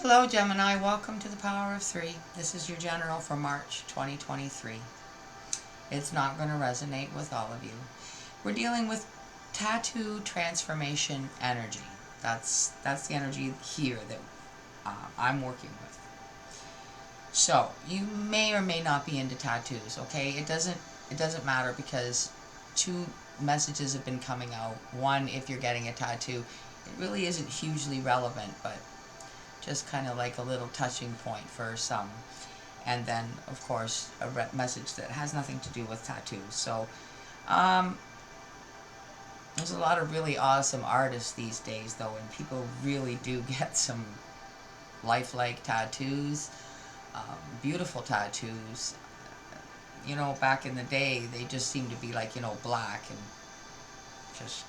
Hello Gemini, welcome to the Power of Three. This is your general for March 2023. It's not going to resonate with all of you. We're dealing with tattoo transformation energy. That's the energy here that I'm working with. So you may or may not be into tattoos. Okay, it doesn't matter because two messages have been coming out. One, if you're getting a tattoo, it really isn't hugely relevant, but just kind of like a little touching point for some. And then, of course, a message that has nothing to do with tattoos. So, there's a lot of really awesome artists these days, though, and people really do get some lifelike tattoos, beautiful tattoos. You know, back in the day, they just seemed to be like, black and just,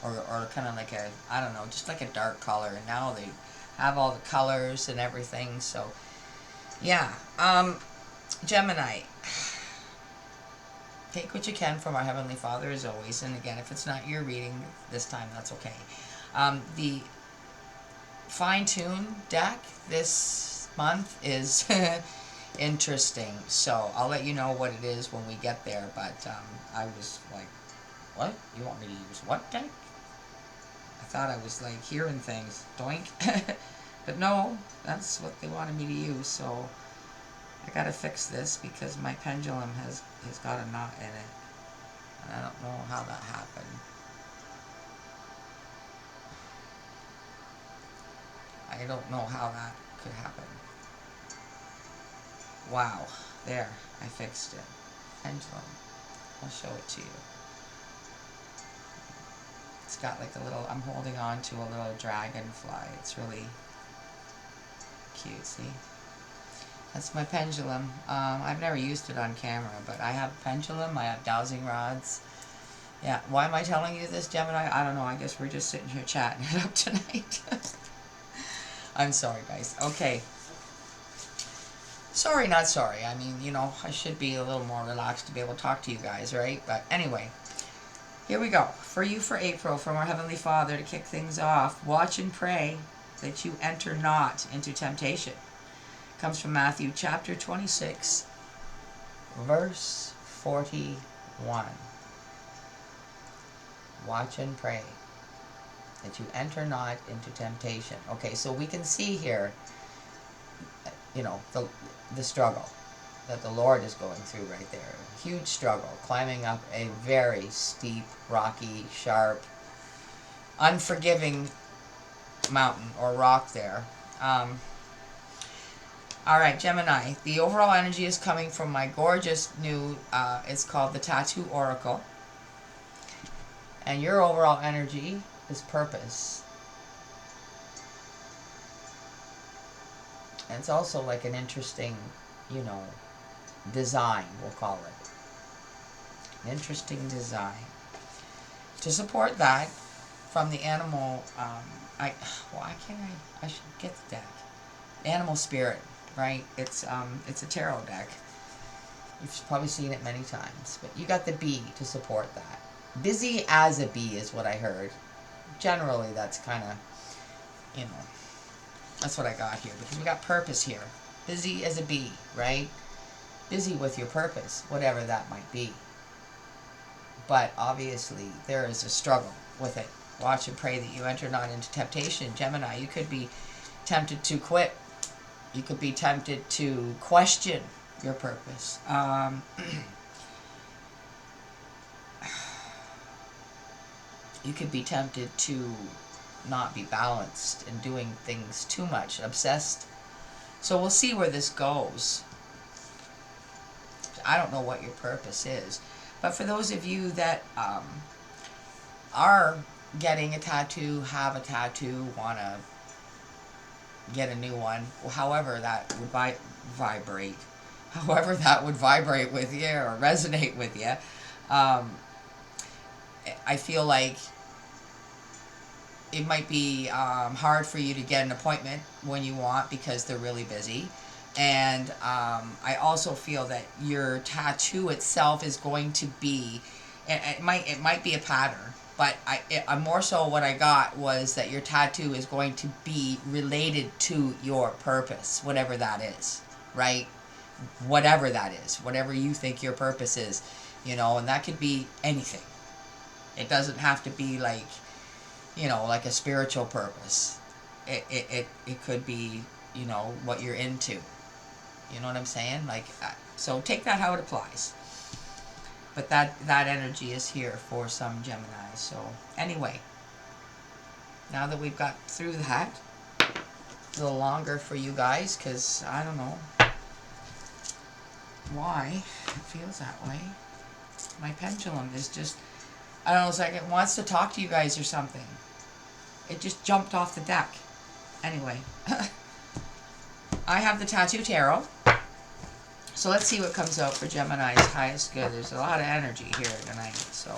or kind of like I don't know, just like a dark color. And now they have all the colors and everything. So yeah, Gemini, take what you can from our Heavenly Father as always. And again, if it's not your reading this time, that's okay. The fine-tune deck this month is interesting, so I'll let you know what it is when we get there. But I was like, what? You want me to use what deck? I thought I was like hearing things, doink. But no, that's what they wanted me to use, so I gotta fix this because my pendulum has got a knot in it, and I don't know how that happened. I don't know how that could happen. Wow, there, I fixed it. Pendulum, I'll show it to you. It's got like a little, I'm holding on to a little dragonfly. It's really cute, see? That's my pendulum. I've never used it on camera, but I have a pendulum, I have dowsing rods. Yeah, why am I telling you this, Gemini? I don't know, I guess we're just sitting here chatting it up tonight. I'm sorry, guys. Okay. Sorry, not sorry. I mean, I should be a little more relaxed to be able to talk to you guys, right? But anyway, here we go. For you for April, from our Heavenly Father, to kick things off, watch and pray that you enter not into temptation. Comes from Matthew chapter 26, verse 41. Watch and pray that you enter not into temptation. Okay, so we can see here, the struggle that the Lord is going through right there. Huge struggle, climbing up a very steep, rocky, sharp, unforgiving mountain or rock there. All right, Gemini, the overall energy is coming from my gorgeous new, it's called the Tattoo Oracle. And your overall energy is purpose. And it's also like an interesting, design, we'll call it. An interesting design. To support that, from the animal, I should get the deck. Animal Spirit, right? It's a tarot deck. You've probably seen it many times, but you got the bee to support that. Busy as a bee is what I heard. Generally, that's kind of, that's what I got here, because we got purpose here. Busy as a bee, right? Busy with your purpose, whatever that might be. But obviously, there is a struggle with it. Watch and pray that you enter not into temptation. Gemini, you could be tempted to quit. You could be tempted to question your purpose. You could be tempted to not be balanced and doing things too much, obsessed. So we'll see where this goes. I don't know what your purpose is. But for those of you that are getting a tattoo, have a tattoo, want to get a new one, however that would vibrate, however that would vibrate with you or resonate with you, I feel like it might be hard for you to get an appointment when you want because they're really busy. And I also feel that your tattoo itself is going to be, it might be a pattern. But I more so what I got was that your tattoo is going to be related to your purpose, whatever that is, right? Whatever that is, whatever you think your purpose is, you know, and that could be anything. It doesn't have to be like, you know, like a spiritual purpose. It could be, you know, what you're into. You know what I'm saying? Like, so take that how it applies. But that energy is here for some Gemini. So anyway, now that we've got through that, a little longer for you guys, because I don't know why it feels that way. My pendulum is just, I don't know, it's like it wants to talk to you guys or something. It just jumped off the deck. Anyway, I have the Tattoo Tarot. So let's see what comes out for Gemini's highest good. There's a lot of energy here tonight. So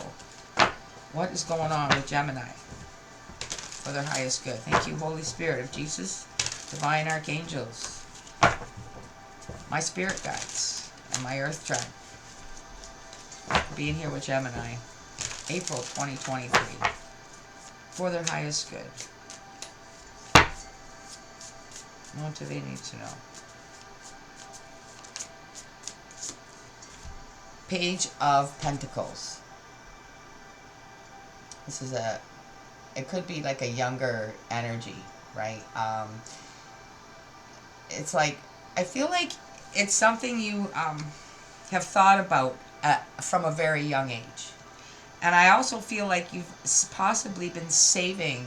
what is going on with Gemini for their highest good? Thank you, Holy Spirit of Jesus, Divine Archangels, my spirit guides, and my earth tribe. Being here with Gemini, April 2023, for their highest good. What do they need to know? Page of Pentacles. This is it could be like a younger energy, right? It's like, I feel like it's something you have thought about from a very young age. And I also feel like you've possibly been saving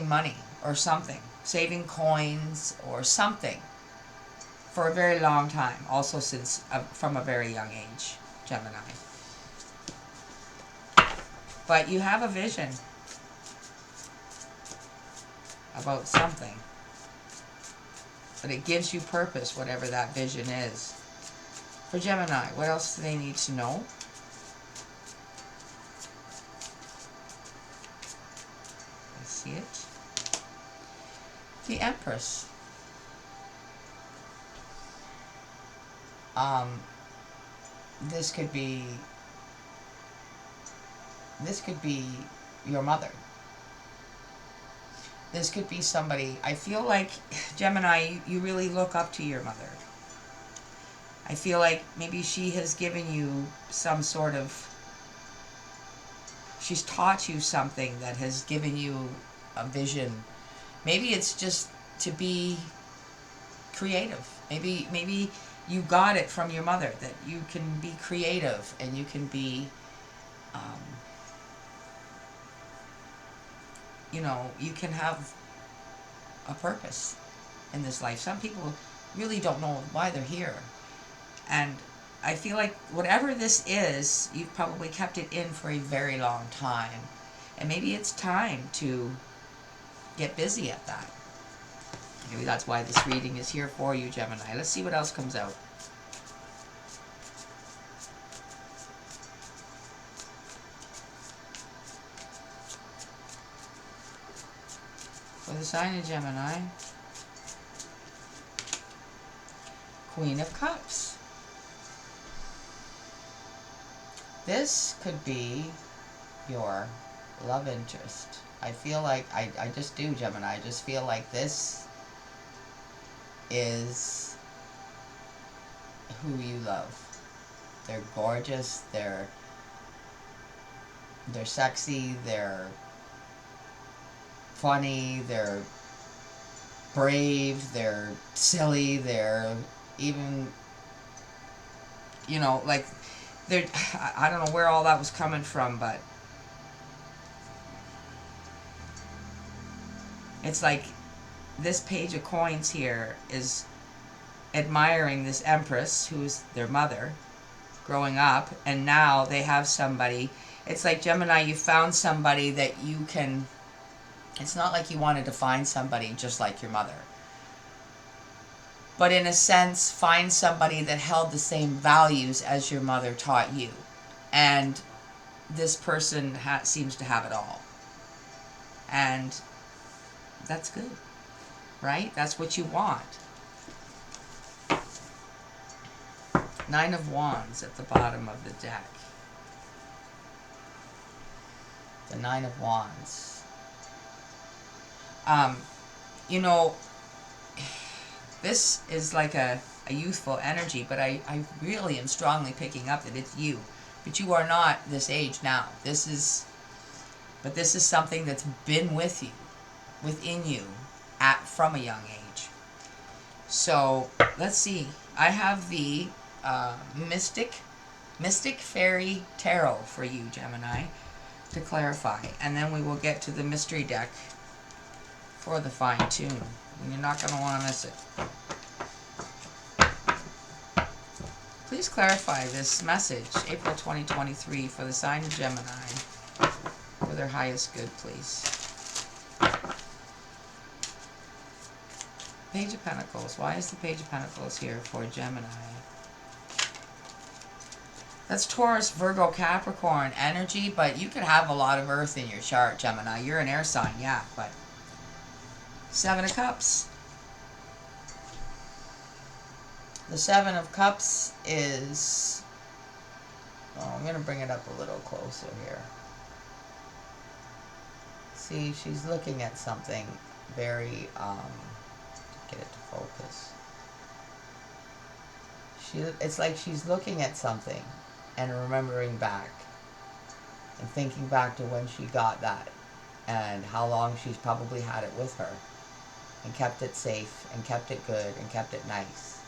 money or something, saving coins or something for a very long time, also since from a very young age, Gemini. But you have a vision about something, but it gives you purpose, whatever that vision is. For Gemini, what else do they need to know? I see it. The Empress. This could be your mother. This could be somebody, I feel like, Gemini, you really look up to your mother. I feel like maybe she has given you some sort of, she's taught you something that has given you a vision. Maybe it's just to be creative. Maybe you got it from your mother, that you can be creative and you can be, you know, you can have a purpose in this life. Some people really don't know why they're here. And I feel like whatever this is, you've probably kept it in for a very long time. And maybe it's time to get busy at that. Maybe that's why this reading is here for you, Gemini. Let's see what else comes out. For the sign of Gemini, Queen of Cups. This could be your love interest. I feel like, I just do, Gemini. I just feel like this is who you love. They're gorgeous, they're sexy, they're funny, they're brave, they're silly, they're even, you know, like, they're, I don't know where all that was coming from, but it's like this page of coins here is admiring this Empress, who's their mother, growing up, and now they have somebody. It's like, Gemini, you found somebody that you can, it's not like you wanted to find somebody just like your mother, but in a sense, find somebody that held the same values as your mother taught you. And this person seems to have it all. And that's good, right? That's what you want. Nine of Wands at the bottom of the deck. The Nine of Wands. You know, this is like a youthful energy, but I really am strongly picking up that it's you. But you are not this age now. This is something that's been with you, within you, from a young age. So let's see. I have the Mystic Fairy Tarot for you, Gemini, to clarify, and then we will get to the mystery deck for the fine tune. And you're not going to want to miss it. Please clarify this message, April 2023, for the sign of Gemini, for their highest good, please. Page of Pentacles. Why is the Page of Pentacles here for Gemini? That's Taurus, Virgo, Capricorn energy, but you could have a lot of earth in your chart, Gemini. You're an air sign, yeah, but Seven of Cups. The Seven of Cups is... Oh, I'm going to bring it up a little closer here. See, she's looking at something very... get it to focus. It's like she's looking at something and remembering back and thinking back to when she got that and how long she's probably had it with her and kept it safe and kept it good and kept it nice.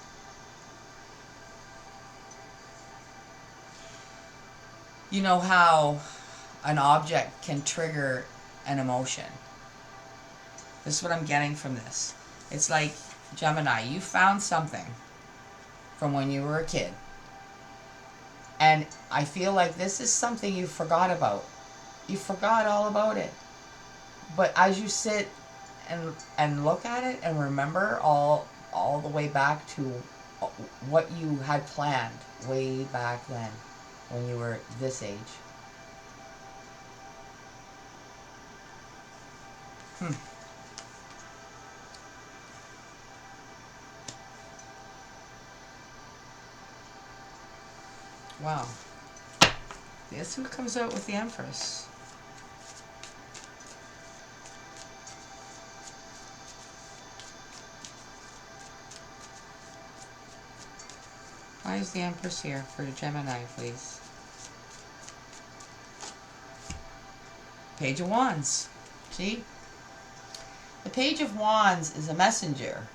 You know how an object can trigger an emotion. This is what I'm getting from this. It's like, Gemini, you found something from when you were a kid. And I feel like this is something you forgot about. You forgot all about it. But as you sit and look at it and remember all the way back to what you had planned way back then when you were this age. Wow. Guess who comes out with the Empress? Why is the Empress here for Gemini, please? Page of Wands. See? The Page of Wands is a messenger.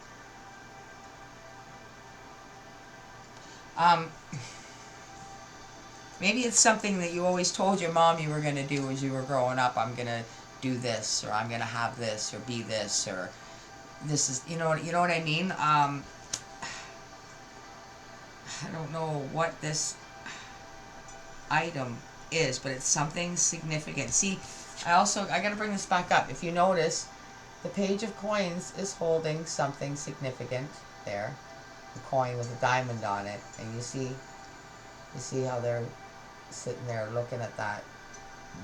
Maybe it's something that you always told your mom you were going to do as you were growing up. I'm going to do this, or I'm going to have this, or be this, or this is, you know what I mean? I don't know what this item is, but it's something significant. See, I got to bring this back up. If you notice, the Page of Coins is holding something significant there. The coin with a diamond on it, and you see how they're sitting there looking at that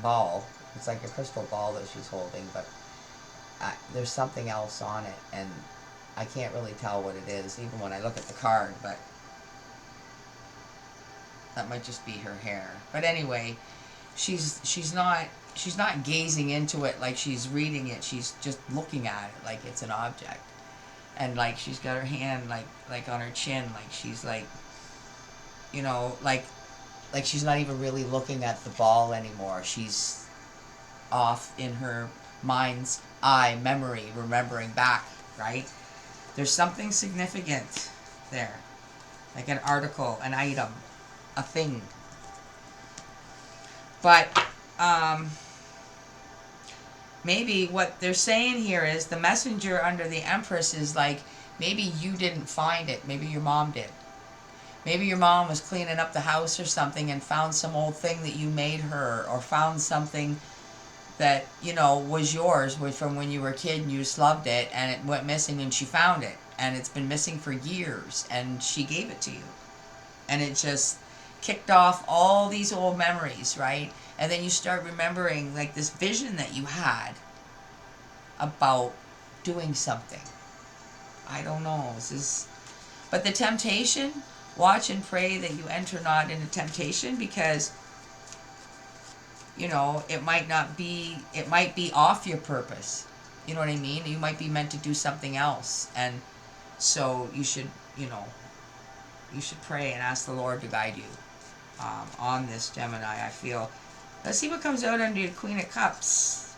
ball. It's like a crystal ball that she's holding, but there's something else on it, and I can't really tell what it is, even when I look at the card, but that might just be her hair. But anyway, she's not gazing into it like she's reading it. She's just looking at it like it's an object, and like she's got her hand like on her chin, like she's like, you know, like she's not even really looking at the ball anymore. She's off in her mind's eye memory, remembering back, right? There's something significant there, like an article, an item, a thing. But maybe what they're saying here is the messenger under the Empress is like, maybe you didn't find it, maybe your mom did. Maybe your mom was cleaning up the house or something and found some old thing that you made her, or found something that, you know, was yours from when you were a kid and you just loved it, and it went missing and she found it, and it's been missing for years, and she gave it to you. And it just kicked off all these old memories, right? And then you start remembering like this vision that you had about doing something. I don't know. But the temptation, watch and pray that you enter not into temptation, because you know, it might be off your purpose. You know what I mean? You might be meant to do something else. And so you should, you know, you should pray and ask the Lord to guide you on this, Gemini, I feel. Let's see what comes out under your Queen of Cups.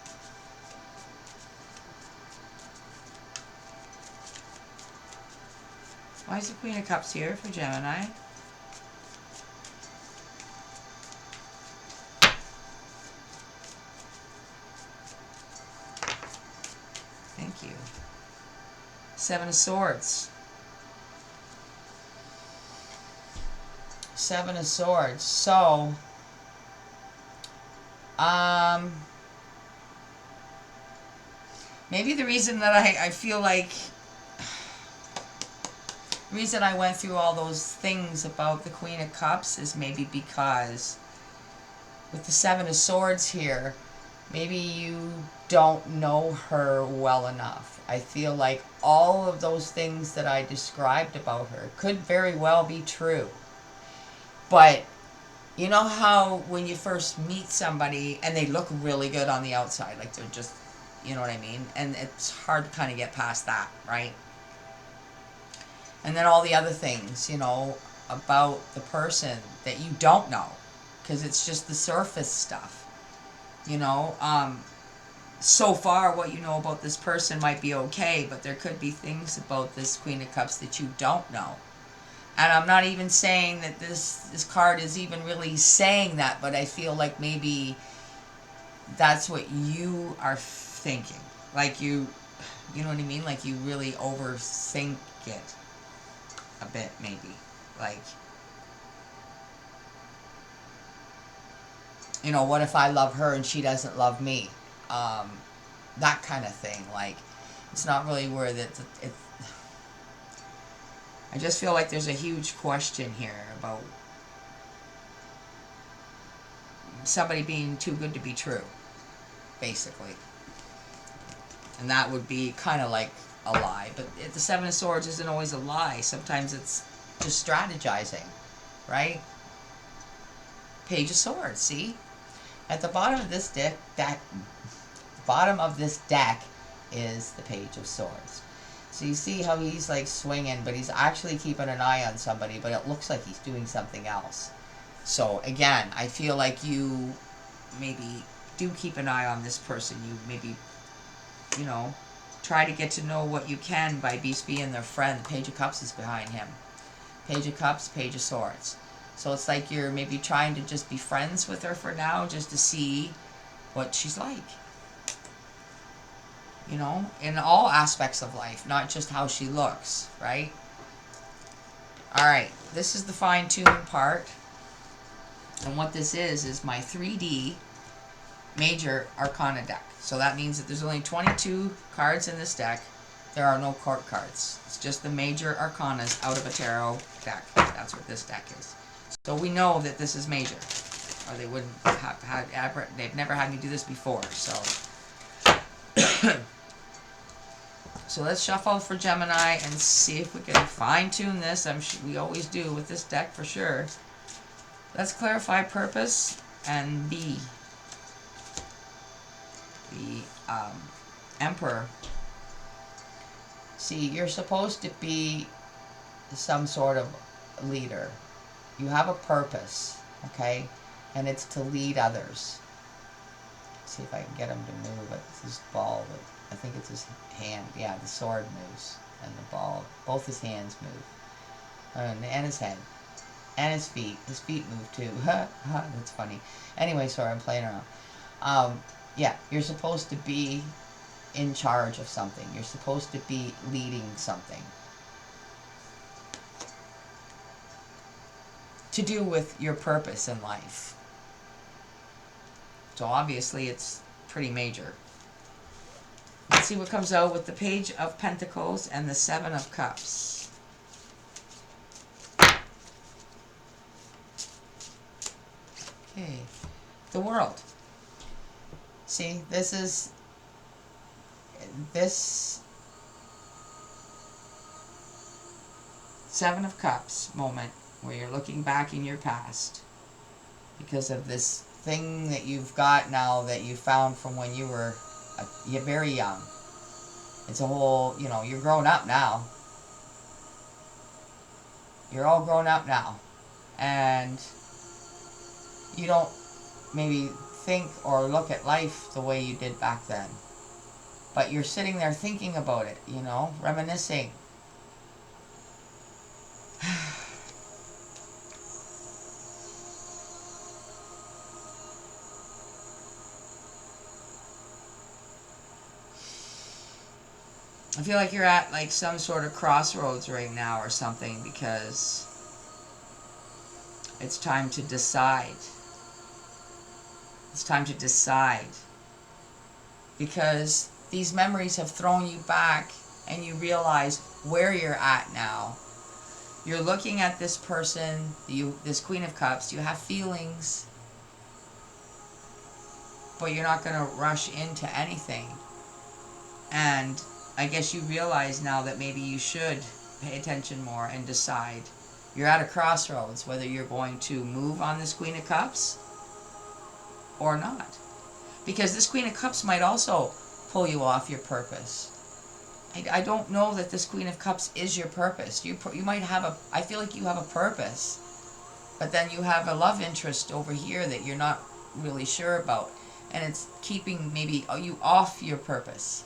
Why is the Queen of Cups here for Gemini? Thank you. Seven of Swords. Seven of Swords. So, maybe the reason that I feel like, the reason I went through all those things about the Queen of Cups is maybe because with the Seven of Swords here, maybe you don't know her well enough. I feel like all of those things that I described about her could very well be true. But you know how when you first meet somebody and they look really good on the outside, like they're just, you know what I mean? And it's hard to kind of get past that, right? And then all the other things, you know, about the person that you don't know, because it's just the surface stuff. You know, so far what you know about this person might be okay, but there could be things about this Queen of Cups that you don't know. And I'm not even saying that this card is even really saying that, but I feel like maybe that's what you are thinking. Like you know what I mean? Like you really overthink it a bit, maybe. Like, you know, what if I love her and she doesn't love me? That kind of thing. Like, it's not really where I just feel like there's a huge question here about somebody being too good to be true, basically. And that would be kind of like a lie. But the Seven of Swords isn't always a lie. Sometimes it's just strategizing, right? Page of Swords, see? At the bottom of this deck, is the Page of Swords. So you see how he's like swinging, but he's actually keeping an eye on somebody, but it looks like he's doing something else. So again, I feel like you maybe do keep an eye on this person. You maybe, you know, try to get to know what you can by being their friend. The Page of Cups is behind him. Page of Cups, Page of Swords. So it's like you're maybe trying to just be friends with her for now, just to see what she's like. You know, in all aspects of life, not just how she looks, right? Alright, this is the fine-tune part. And what this is my 3D Major Arcana deck. So that means that there's only 22 cards in this deck. There are no court cards. It's just the Major Arcanas out of a tarot deck. That's what this deck is. So we know that this is major. Or they wouldn't have had ever, they've never had me do this before, so. So let's shuffle for Gemini and see if we can fine-tune this. We always do with this deck for sure. Let's clarify purpose and be the Emperor. See, you're supposed to be some sort of leader. You have a purpose, okay? And it's to lead others. Let's see if I can get him to move. It's his ball. I think it's his hand. Yeah, the sword moves. And the ball. Both his hands move. And his head. And his feet. His feet move too. That's funny. Anyway, sorry, I'm playing around. Yeah, you're supposed to be in charge of something. You're supposed to be leading something. To do with your purpose in life. So obviously it's pretty major. Let's see what comes out with the Page of Pentacles and the Seven of Cups. Okay. The World. See, this Seven of Cups moment where you're looking back in your past because of this thing that you've got now that you found from when you were you're very young. It's a whole, you know, you're grown up now. You're all grown up now. And you don't maybe think or look at life the way you did back then. But you're sitting there thinking about it, you know, reminiscing. I feel like you're at like some sort of crossroads right now or something, because it's time to decide. It's time to decide. Because these memories have thrown you back and you realize where you're at now. You're looking at this person, this Queen of Cups, you have feelings, but you're not going to rush into anything. And I guess you realize now that maybe you should pay attention more and decide. You're at a crossroads whether you're going to move on this Queen of Cups or not. Because this Queen of Cups might also pull you off your purpose. I don't know that this Queen of Cups is your purpose. You might have I feel like you have a purpose, but then you have a love interest over here that you're not really sure about. And it's keeping maybe you off your purpose,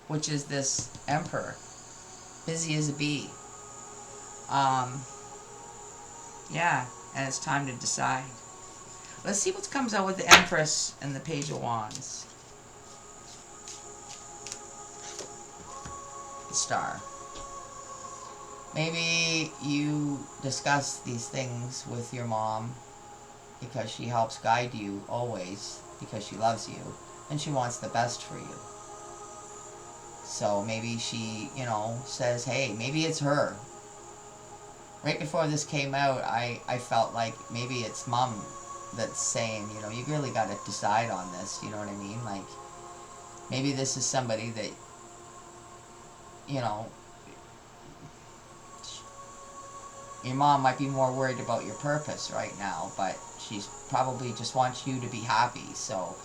which is this Emperor, busy as a bee. Yeah, and it's time to decide. Let's see what comes out with the Empress and the Page of Wands. The Star. Maybe you discuss these things with your mom because she helps guide you always, because she loves you and she wants the best for you. So maybe she, you know, says, hey, maybe it's her. Right before this came out, I felt like maybe it's mom that's saying, you know, you really got to decide on this, you know what I mean? Like, maybe this is somebody that, you know, your mom might be more worried about your purpose right now, but she's probably just wants you to be happy. So,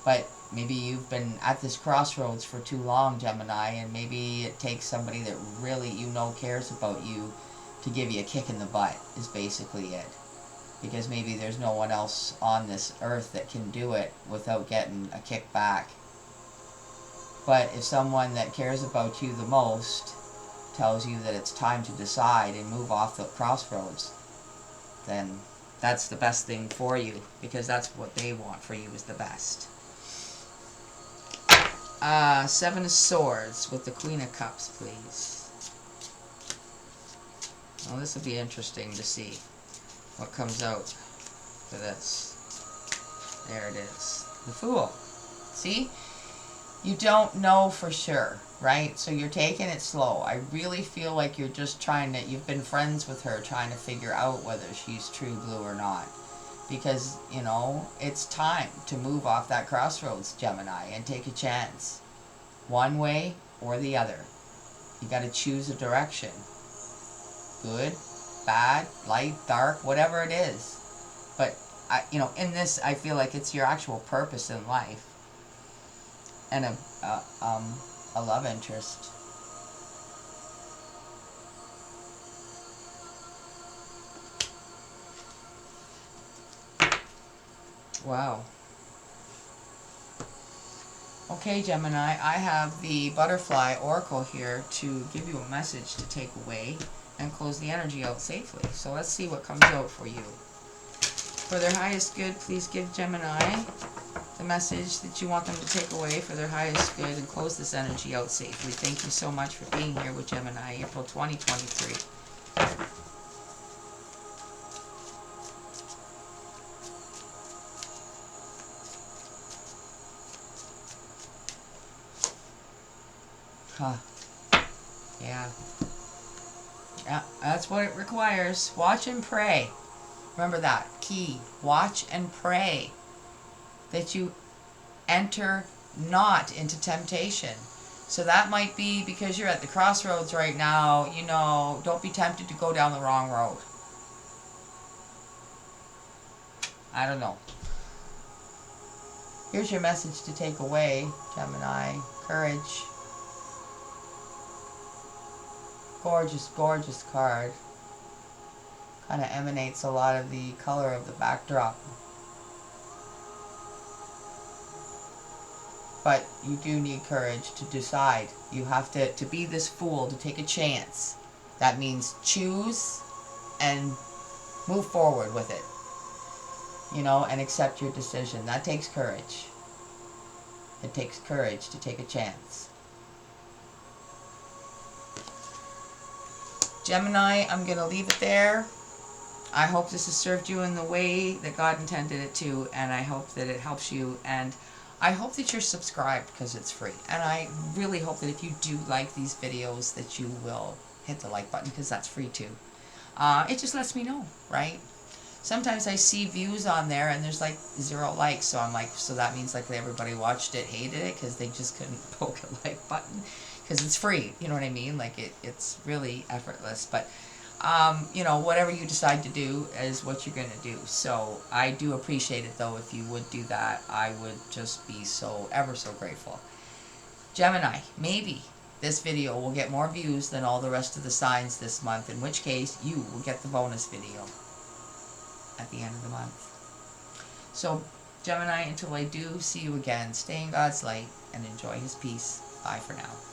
but maybe you've been at this crossroads for too long, Gemini, and maybe it takes somebody that really, you know, cares about you to give you a kick in the butt, is basically it. Because maybe there's no one else on this earth that can do it without getting a kick back. But if someone that cares about you the most tells you that it's time to decide and move off the crossroads, then that's the best thing for you, because that's what they want for you, is the best. Seven of Swords with the Queen of Cups, please. Well, this will be interesting to see what comes out for this. There it is. The Fool. See? You don't know for sure, right? So you're taking it slow. I really feel like you're just trying to, you've been friends with her, trying to figure out whether she's true blue or not. Because, you know, it's time to move off that crossroads, Gemini, and take a chance. One way or the other. You got to choose a direction. Good, bad, light, dark, whatever it is. But, you know, in this, I feel like it's your actual purpose in life. And a love interest. Wow. Okay, Gemini, I have the Butterfly Oracle here to give you a message to take away and close the energy out safely. So let's see what comes out for you. For their highest good, please give Gemini the message that you want them to take away for their highest good and close this energy out safely. Thank you so much for being here with Gemini, April 2023. Huh. Yeah. Yeah, that's what it requires. Watch and pray. Remember that. Key. Watch and pray that you enter not into temptation. So that might be because you're at the crossroads right now. You know, don't be tempted to go down the wrong road. I don't know. Here's your message to take away, Gemini. Courage. Gorgeous, gorgeous card. Kind of emanates a lot of the color of the backdrop. But you do need courage to decide. You have to be this fool, to take a chance. That means choose and move forward with it. You know, and accept your decision. That takes courage. It takes courage to take a chance. Gemini, I'm going to leave it there. I hope this has served you in the way that God intended it to, and I hope that it helps you, and I hope that you're subscribed because it's free. And I really hope that if you do like these videos that you will hit the like button because that's free too. It just lets me know, right? Sometimes I see views on there and there's like 0 likes, so I'm like, so that means like everybody watched it, hated it because they just couldn't poke a like button because it's free, you know what I mean? Like it's really effortless, but you know, whatever you decide to do is what you're going to do. So I do appreciate it though. If you would do that, I would just be so ever so grateful. Gemini, maybe this video will get more views than all the rest of the signs this month, in which case you will get the bonus video at the end of the month. So Gemini, until I do see you again, stay in God's light and enjoy his peace. Bye for now.